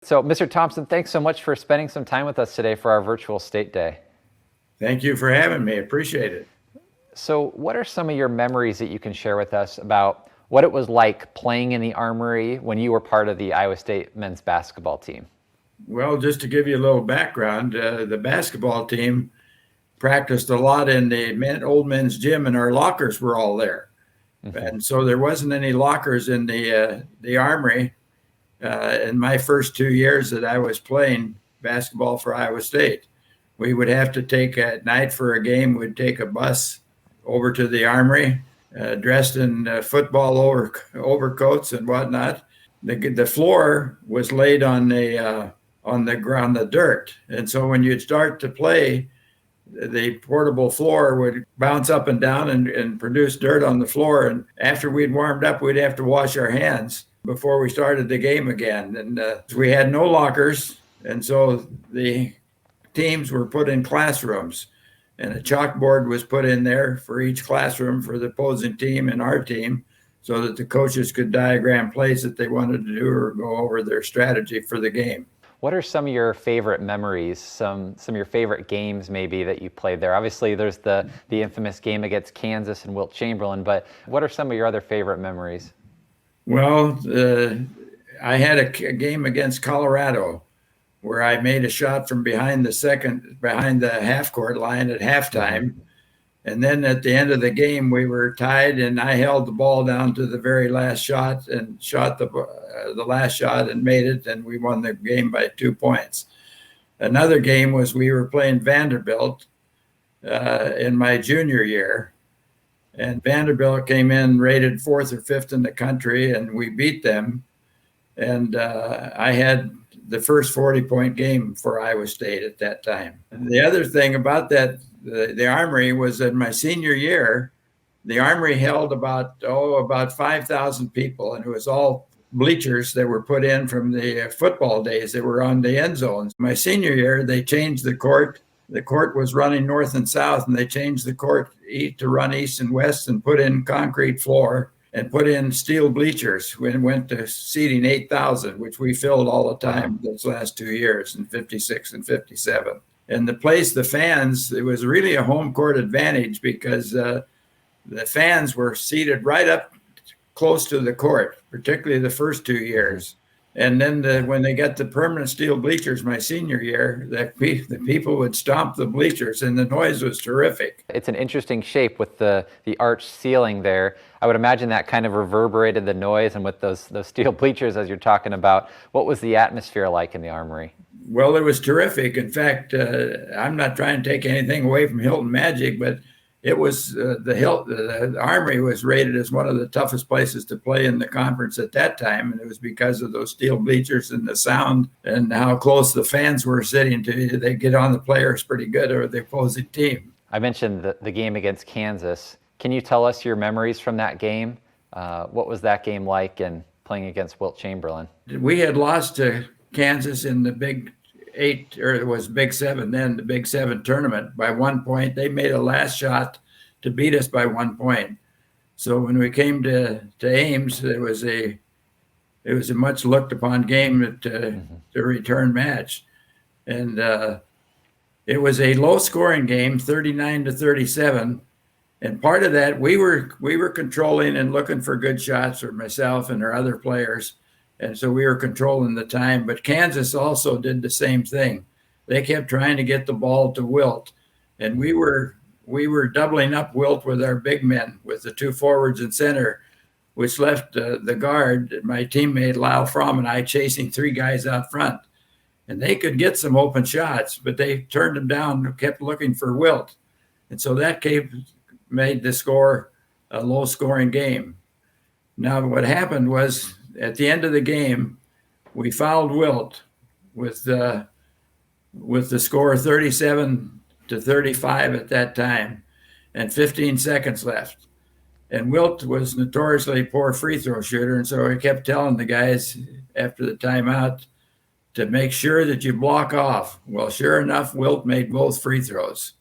So, Mr. Thompson, thanks so much for spending some time with us today for our virtual state day. Thank you for having me. Appreciate it. So, what are some of your memories that you can share with us about what it was like playing in the Armory when you were part of the Iowa State men's basketball team? Well, just to give you a little background, the basketball team practiced a lot in the old men's gym, and our lockers were all there. And so there wasn't any lockers in the Armory in my first 2 years that I was playing basketball for Iowa State. We would have to take at night for a game, we'd take a bus over to the Armory, dressed in football overcoats and whatnot. The floor was laid on the ground, the dirt. And so when you'd start to play, the portable floor would bounce up and down and produce dirt on the floor. And after we'd warmed up, we'd have to wash our hands before we started the game again. And we had no lockers. And so the teams were put in classrooms, and a chalkboard was put in there for each classroom for the opposing team and our team, so that the coaches could diagram plays that they wanted to do or go over their strategy for the game. What are some of your favorite memories, some of your favorite games maybe that you played there? Obviously, there's the infamous game against Kansas and Wilt Chamberlain, but what are some of your other favorite memories? Well, I had a game against Colorado where I made a shot from behind the half-court line at halftime. And then at the end of the game, we were tied, and I held the ball down to the very last shot and shot the last shot and made it, and we won the game by 2 points. Another game was we were playing Vanderbilt in my junior year, and Vanderbilt came in rated 4th or 5th in the country, and we beat them. And I had the first 40-point game for Iowa State at that time. And the other thing about that, the Armory, was in my senior year, the Armory held about 5,000 people, and it was all bleachers that were put in from the football days that were on the end zones. My senior year, they changed the court. The court was running north and south, and they changed the court to run east and west and put in concrete floor and put in steel bleachers when it went to seating 8,000, which we filled all the time those last 2 years in 56 and 57. And the place, the fans, it was really a home court advantage because the fans were seated right up close to the court, particularly the first 2 years. And then when they got the permanent steel bleachers my senior year, the people would stomp the bleachers, and the noise was terrific. It's an interesting shape with the arched ceiling there. I would imagine that kind of reverberated the noise, and with those steel bleachers, as you're talking about, what was the atmosphere like in the Armory? Well, it was terrific. In fact, I'm not trying to take anything away from Hilton Magic, but it was the Armory was rated as one of the toughest places to play in the conference at that time, and it was because of those steel bleachers and the sound and how close the fans were sitting to you. They get on the players pretty good, or the opposing team. I mentioned the game against Kansas. Can you tell us your memories from that game? What was that game like, and playing against Wilt Chamberlain? We had lost to Kansas in the Big 8, or it was Big 7 then, the Big 7 tournament, by 1 point. They made a last shot to beat us by 1 point. So when we came to Ames, it was a much looked upon game to return match. And it was a low scoring game, 39-37. And part of that, we were controlling and looking for good shots for myself and our other players. And so we were controlling the time, but Kansas also did the same thing. They kept trying to get the ball to Wilt, and we were doubling up Wilt with our big men, with the 2 forwards and center, which left the guard, my teammate Lyle Fromm, and I chasing 3 guys out front. And they could get some open shots, but they turned them down and kept looking for Wilt. And so that made the score a low-scoring game. Now, what happened was, at the end of the game, we fouled Wilt with the score 37-35 at that time, and 15 seconds left. And Wilt was notoriously poor free throw shooter, and so he kept telling the guys after the timeout to make sure that you block off. Well, sure enough, Wilt made both free throws.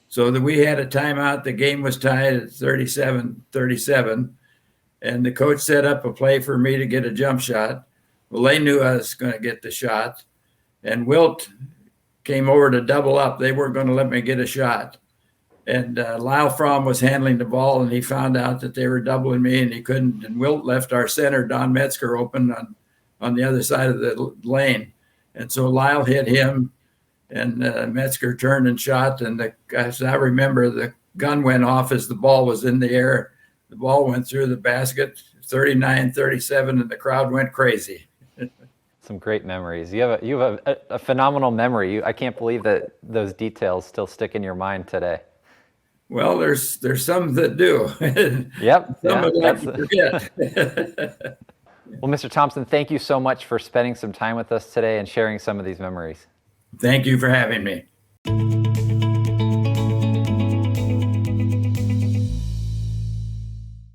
So that we had a timeout. The game was tied at 37-37. And the coach set up a play for me to get a jump shot. Well, they knew I was going to get the shot, and Wilt came over to double up. They weren't going to let me get a shot. And Lyle Fromm was handling the ball, and he found out that they were doubling me, and he couldn't. And Wilt left our center, Don Metzger, open on the other side of the lane. And so Lyle hit him, and Metzger turned and shot. And as I remember, the gun went off as the ball was in the air. The ball went through the basket, 39-37, and the crowd went crazy. Some great memories. You have a phenomenal memory. I can't believe that those details still stick in your mind today. Well, there's some that do. Yep. Some would like to forget. Well, Mr. Thompson, thank you so much for spending some time with us today and sharing some of these memories. Thank you for having me.